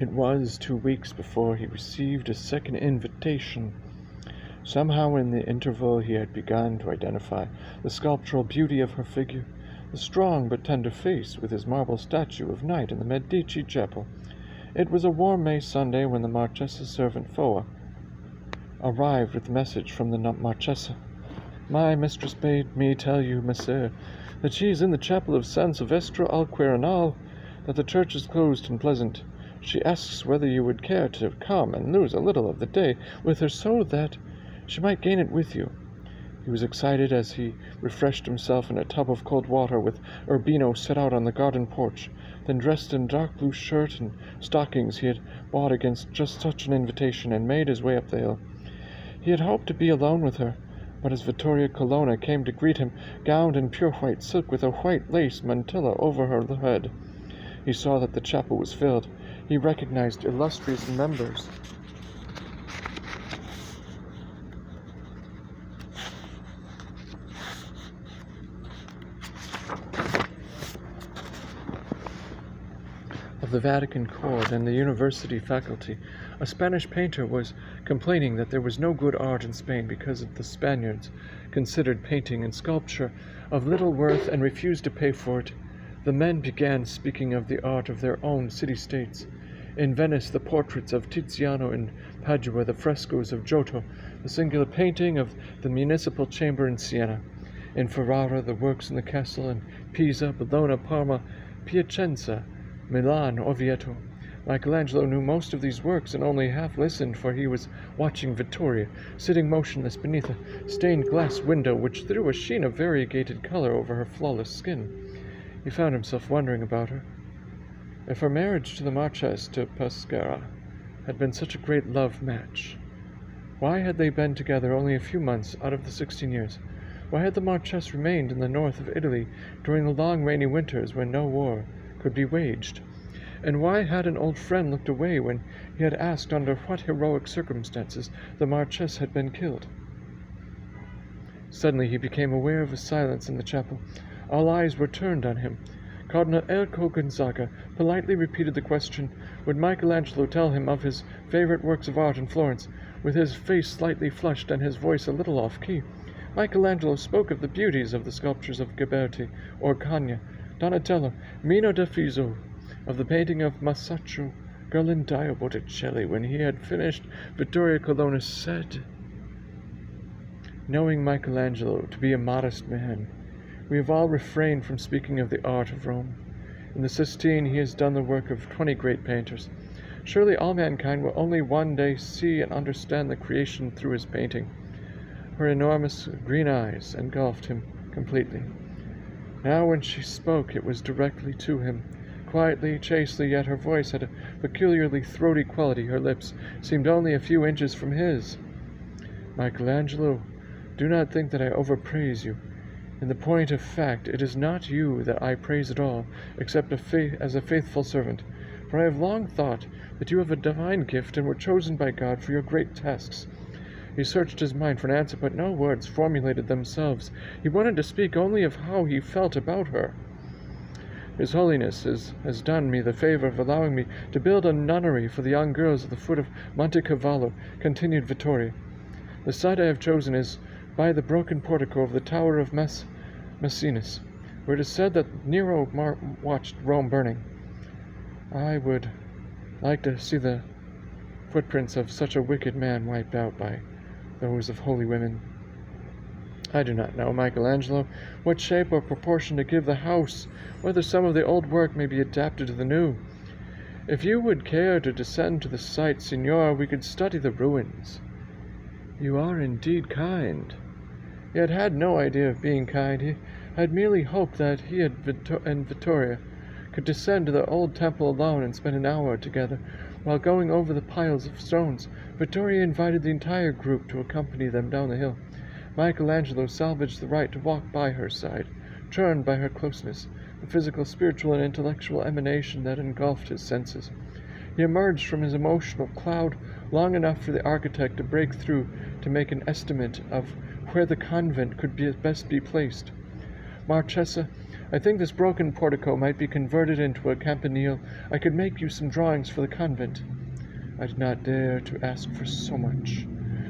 It was 2 weeks before he received a second invitation. Somehow in the interval he had begun to identify the sculptural beauty of her figure, the strong but tender face with his marble statue of Night in the Medici chapel. It was a warm May Sunday when the Marchesa's servant Foa arrived with a message from the Marchesa. "My mistress bade me tell you, messer, that she is in the chapel of San Silvestro al Quirinal, that the church is closed and pleasant. She asks whether you would care to come and lose a little of the day with her so that she might gain it with you." He was excited as he refreshed himself in a tub of cold water with Urbino set out on the garden porch, then dressed in dark blue shirt and stockings he had bought against just such an invitation, and made his way up the hill. He had hoped to be alone with her, but as Vittoria Colonna came to greet him, gowned in pure white silk with a white lace mantilla over her head, he saw that the chapel was filled. He recognized illustrious members of the Vatican court and the university faculty. A Spanish painter was complaining that there was no good art in Spain because the Spaniards considered painting and sculpture of little worth and refused to pay for it. The men began speaking of the art of their own city-states. In Venice, the portraits of Tiziano; in Padua, the frescoes of Giotto; the singular painting of the municipal chamber in Siena; in Ferrara, the works in the castle; in Pisa, Bologna, Parma, Piacenza, Milan, Orvieto. Michelangelo knew most of these works and only half listened, for he was watching Vittoria, sitting motionless beneath a stained glass window which threw a sheen of variegated color over her flawless skin. He found himself wondering about her. If her marriage to the Marchese de Pescara had been such a great love match, why had they been together only a few months out of the 16 years? Why had the Marchese remained in the north of Italy during the long rainy winters when no war could be waged? And why had an old friend looked away when he had asked under what heroic circumstances the Marchese had been killed? Suddenly he became aware of a silence in the chapel. All eyes were turned on him. Cardinal Ercole Gonzaga politely repeated the question, would Michelangelo tell him of his favorite works of art in Florence? With his face slightly flushed and his voice a little off-key, Michelangelo spoke of the beauties of the sculptures of Ghiberti, Orcagna, Donatello, Mino da Fiso, of the painting of Masaccio, Ghirlandaio, Botticelli. When he had finished, Vittoria Colonna said, "Knowing Michelangelo to be a modest man, we have all refrained from speaking of the art of Rome. In the Sistine he has done the work of 20 great painters. Surely all mankind will only one day see and understand the creation through his painting." Her enormous green eyes engulfed him completely. Now when she spoke, it was directly to him, quietly, chastely, yet her voice had a peculiarly throaty quality. Her lips seemed only a few inches from his. "Michelangelo, do not think that I overpraise you. In the point of fact, it is not you that I praise at all, except as a faithful servant. For I have long thought that you have a divine gift and were chosen by God for your great tasks." He searched his mind for an answer, but no words formulated themselves. He wanted to speak only of how he felt about her. "His Holiness has done me the favor of allowing me to build a nunnery for the young girls at the foot of Monte Cavallo," continued Vittoria. "The site I have chosen is by the broken portico of the Tower of Messinus, where it is said that Nero watched Rome burning. I would like to see the footprints of such a wicked man wiped out by those of holy women. I do not know, Michelangelo, what shape or proportion to give the house, whether some of the old work may be adapted to the new. If you would care to descend to the site, Signor, we could study the ruins." "You are indeed kind." He had had no idea of being kind. He had merely hoped that he and Vittoria could descend to the old temple alone and spend an hour together. While going over the piles of stones, Vittoria invited the entire group to accompany them down the hill. Michelangelo salvaged the right to walk by her side, charmed by her closeness, the physical, spiritual, and intellectual emanation that engulfed his senses. He emerged from his emotional cloud long enough for the architect to break through to make an estimate of where the convent could best be placed. "Marchesa, I think this broken portico might be converted into a campanile. I could make you some drawings for the convent." I did not dare to ask for so much.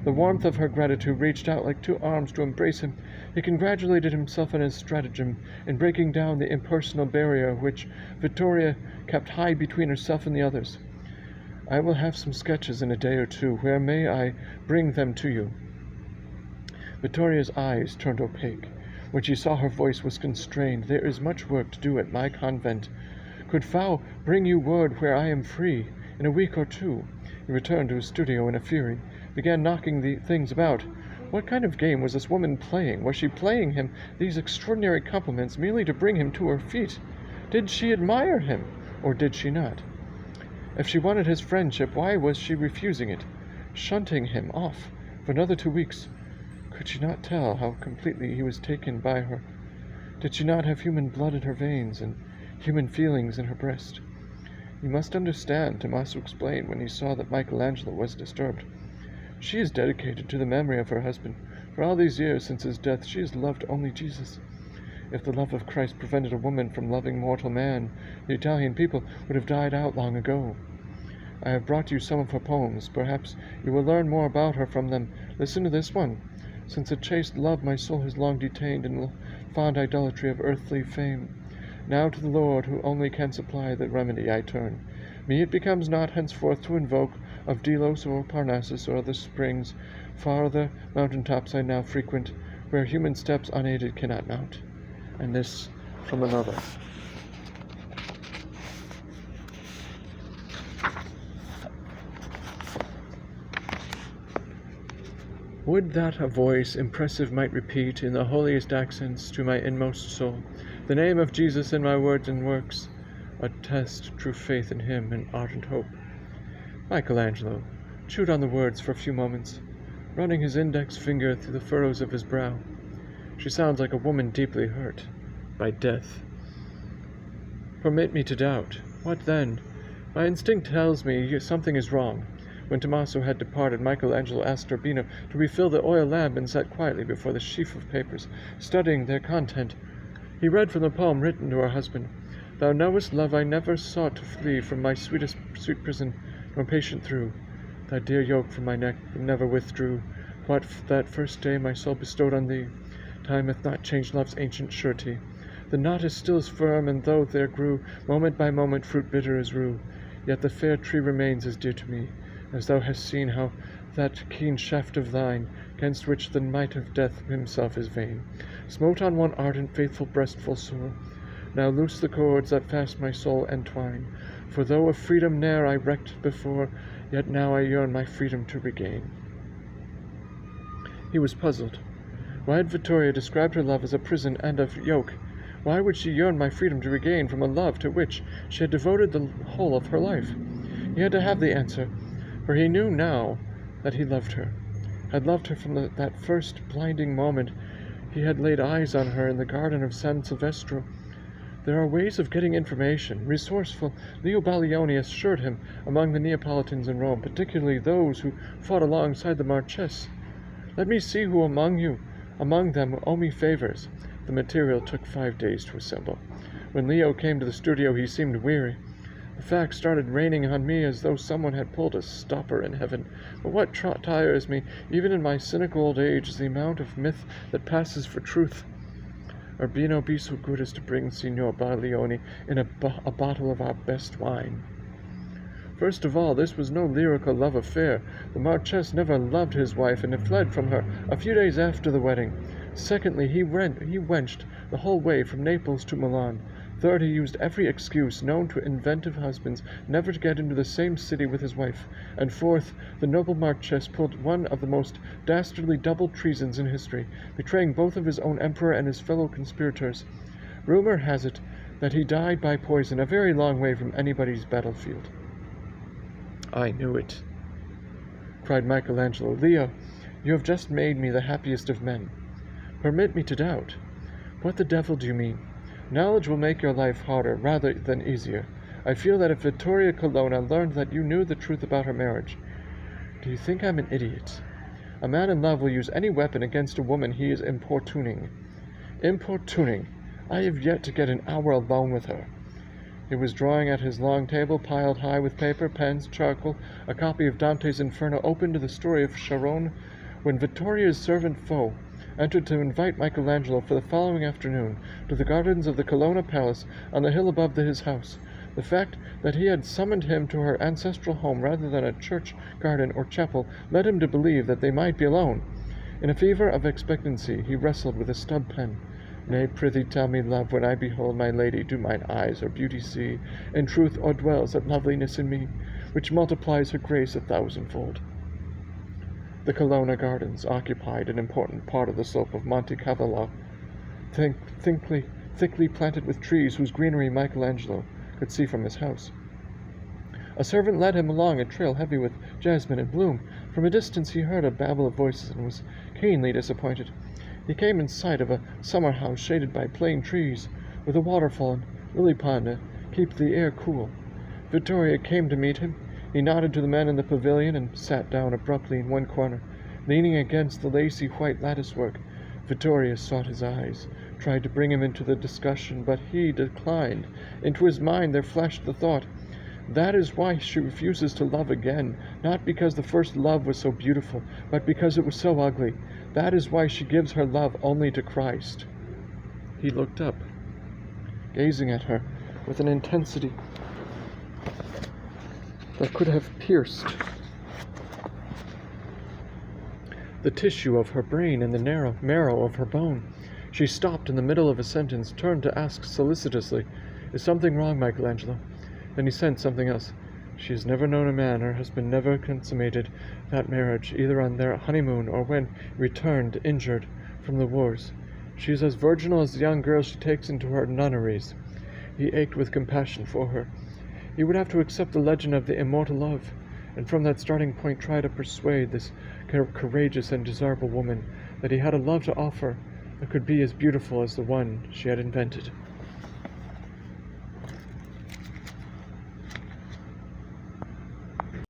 The warmth of her gratitude reached out like two arms to embrace him. He congratulated himself on his stratagem in breaking down the impersonal barrier which Vittoria kept high between herself and the others. "I will have some sketches in a day or two. Where may I bring them to you?" Vittoria's eyes turned opaque. When she saw her voice was constrained, "There is much work to do at my convent. Could Fao bring you word where I am free? In a week or two?" He returned to his studio in a fury, began knocking the things about. What kind of game was this woman playing? Was she playing him these extraordinary compliments merely to bring him to her feet? Did she admire him, or did she not? If she wanted his friendship, why was she refusing it, shunting him off for another 2 weeks? Could she not tell how completely he was taken by her? Did she not have human blood in her veins and human feelings in her breast? "You must understand," Tommaso explained when he saw that Michelangelo was disturbed. "She is dedicated to the memory of her husband. For all these years since his death, she has loved only Jesus. If the love of Christ prevented a woman from loving mortal man, the Italian people would have died out long ago. I have brought you some of her poems. Perhaps you will learn more about her from them. Listen to this one. Since a chaste love my soul has long detained in the fond idolatry of earthly fame, now to the Lord, who only can supply the remedy, I turn. Me it becomes not henceforth to invoke of Delos or Parnassus or the springs. Farther mountain tops I now frequent, where human steps unaided cannot mount." And this from another. Would that a voice impressive might repeat in the holiest accents to my inmost soul the name of Jesus in my words and works, attest true faith in him and ardent hope. Michelangelo chewed on the words for a few moments, running his index finger through the furrows of his brow. She sounds like a woman deeply hurt by death. "Permit me to doubt. What then? My instinct tells me something is wrong." When Tommaso had departed, Michelangelo asked Urbino to refill the oil lamp and sat quietly before the sheaf of papers, studying their content. He read from the poem written to her husband. "Thou knowest, love, I never sought to flee from my sweet prison, nor patient through. Thy dear yoke from my neck never withdrew. What that first day my soul bestowed on thee, time hath not changed love's ancient surety. The knot is still as firm, and though there grew, moment by moment, fruit bitter as rue, yet the fair tree remains as dear to me, as thou hast seen how that keen shaft of thine, against which the might of death himself is vain, smote on one ardent, faithful breast full sore. Now loose the cords that fast my soul entwine, for though of freedom ne'er I recked before, yet now I yearn my freedom to regain." He was puzzled. Why had Vittoria described her love as a prison and a yoke? Why would she yearn my freedom to regain from a love to which she had devoted the whole of her life? He had to have the answer, for he knew now that he loved her, had loved her from that first blinding moment he had laid eyes on her in the garden of San Silvestro. There are ways of getting information. Resourceful Leo Baglioni assured him among the Neapolitans in Rome, particularly those who fought alongside the Marchese. "Let me see who among them owe me favors." The material took 5 days to assemble. When Leo came to the studio, he seemed weary. "The facts started raining on me as though someone had pulled a stopper in heaven. But what tires me, even in my cynical old age, is the amount of myth that passes for truth. Urbino, be so good as to bring Signor Baglioni in a bottle of our best wine." First of all, this was no lyrical love affair. The Marchese never loved his wife and had fled from her a few days after the wedding. Secondly, he wenched the whole way from Naples to Milan. Third, he used every excuse known to inventive husbands never to get into the same city with his wife. And fourth, the noble Marchese pulled one of the most dastardly double treasons in history, betraying both of his own emperor and his fellow conspirators. Rumor has it that he died by poison a very long way from anybody's battlefield. "I knew it," cried Michelangelo. "Leo, you have just made me the happiest of men." "Permit me to doubt. What the devil do you mean? Knowledge will make your life harder rather than easier. I feel that if Vittoria Colonna learned that you knew the truth about her marriage... Do you think I'm an idiot? A man in love will use any weapon against a woman he is importuning. Importuning! I have yet to get an hour alone with her. He was drawing at his long table, piled high with paper, pens, charcoal, a copy of Dante's Inferno open to the story of Charon, when Vittoria's servant foe entered to invite Michelangelo for the following afternoon to the gardens of the Colonna Palace on the hill above his house. The fact that he had summoned him to her ancestral home rather than a church, garden, or chapel led him to believe that they might be alone. In a fever of expectancy he wrestled with a stub pen. Nay, prithee tell me, love, when I behold my lady, do mine eyes her beauty see? In truth, or dwells that loveliness in me, which multiplies her grace 1,000-fold? The Colonna Gardens occupied an important part of the slope of Monte Cavallo, thickly planted with trees whose greenery Michelangelo could see from his house. A servant led him along a trail heavy with jasmine and bloom. From a distance he heard a babble of voices and was keenly disappointed. He came in sight of a summer house shaded by plane trees, with a waterfall and lily pond to keep the air cool. Vittoria came to meet him. He nodded to the men in the pavilion and sat down abruptly in one corner, leaning against the lacy white latticework. Vittoria sought his eyes, tried to bring him into the discussion, but he declined. Into his mind there flashed the thought, that is why she refuses to love again, not because the first love was so beautiful, but because it was so ugly. That is why she gives her love only to Christ. He looked up, gazing at her with an intensity that could have pierced the tissue of her brain and the narrow marrow of her bone. She stopped in the middle of a sentence, turned to ask solicitously, "Is something wrong, Michelangelo?" Then he sensed something else. She has never known a man. Her husband never consummated that marriage, either on their honeymoon or when he returned injured from the wars. She is as virginal as the young girls she takes into her nunneries. He ached with compassion for her. He would have to accept the legend of the immortal love, and from that starting point try to persuade this courageous and desirable woman that he had a love to offer that could be as beautiful as the one she had invented.